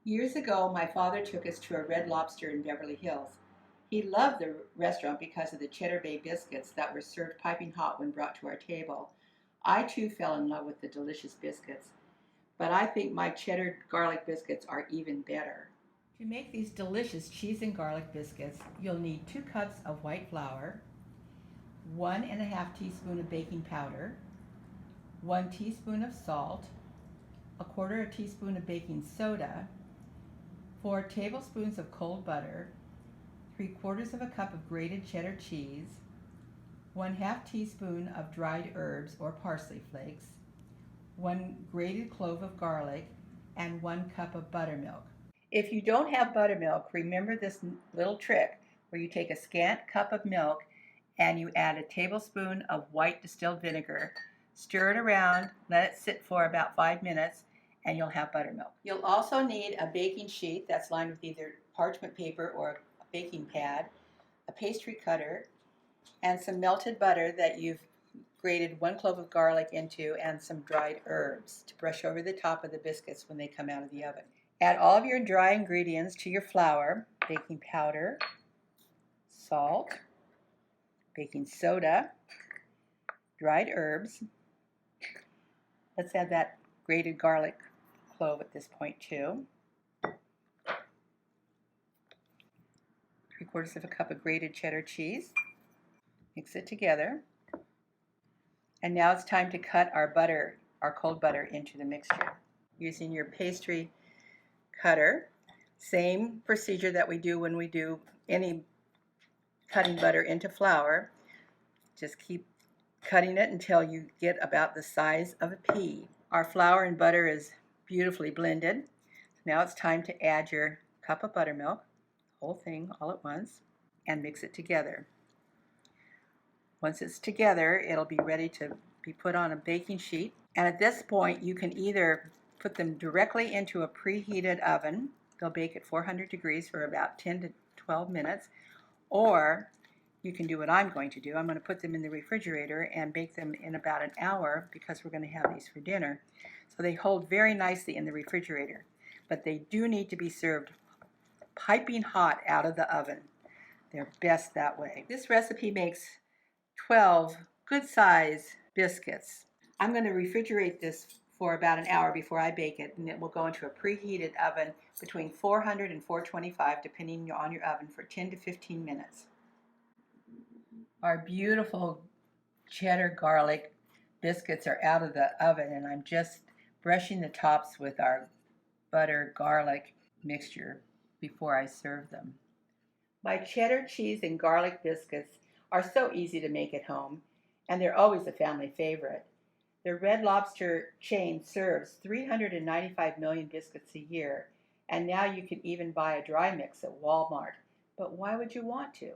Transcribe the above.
Years ago, my father took us to a Red Lobster in Beverly Hills. He loved the restaurant because of the Cheddar Bay biscuits that were served piping hot when brought to our table. I too fell in love with the delicious biscuits, but I think my cheddar garlic biscuits are even better. To make these delicious cheese and garlic biscuits, you'll need 2 cups of white flour, 1½ teaspoon of baking powder, 1 teaspoon of salt, 1/4 teaspoon of baking soda, 4 tablespoons of cold butter, 3/4 of a cup of grated cheddar cheese, 1/2 teaspoon of dried herbs or parsley flakes, 1 grated clove of garlic, and 1 cup of buttermilk. If you don't have buttermilk, remember this little trick where you take a scant cup of milk and you add a tablespoon of white distilled vinegar, stir it around, let it sit for about 5 minutes, and you'll have buttermilk. You'll also need a baking sheet that's lined with either parchment paper or a baking pad, a pastry cutter, and some melted butter that you've grated 1 clove of garlic into, and some dried herbs to brush over the top of the biscuits when they come out of the oven. Add all of your dry ingredients to your flour: baking powder, salt, baking soda, dried herbs. Let's add that grated garlic clove at this point too. 3/4 of a cup of grated cheddar cheese. Mix it together. And now it's time to cut our butter, our cold butter, into the mixture. Using your pastry cutter, same procedure that we do when we do any cutting butter into flour. Just keep cutting it until you get about the size of a pea. Our flour and butter is beautifully blended. Now it's time to add your cup of buttermilk, whole thing all at once, and mix it together. Once it's together, it'll be ready to be put on a baking sheet. And at this point, you can either put them directly into a preheated oven. They'll bake at 400 degrees for about 10 to 12 minutes. Or you can do what I'm going to do. I'm going to put them in the refrigerator and bake them in about an hour because we're going to have these for dinner. So they hold very nicely in the refrigerator. But they do need to be served piping hot out of the oven. They're best that way. This recipe makes 12 good size biscuits. I'm going to refrigerate this for about an hour before I bake it, and it will go into a preheated oven between 400 and 425 depending on your oven for 10 to 15 minutes. Our beautiful cheddar garlic biscuits are out of the oven, and I'm just brushing the tops with our butter garlic mixture before I serve them. My cheddar cheese and garlic biscuits are so easy to make at home, and they're always a family favorite. The Red Lobster chain serves 395 million biscuits a year, and now you can even buy a dry mix at Walmart. But why would you want to?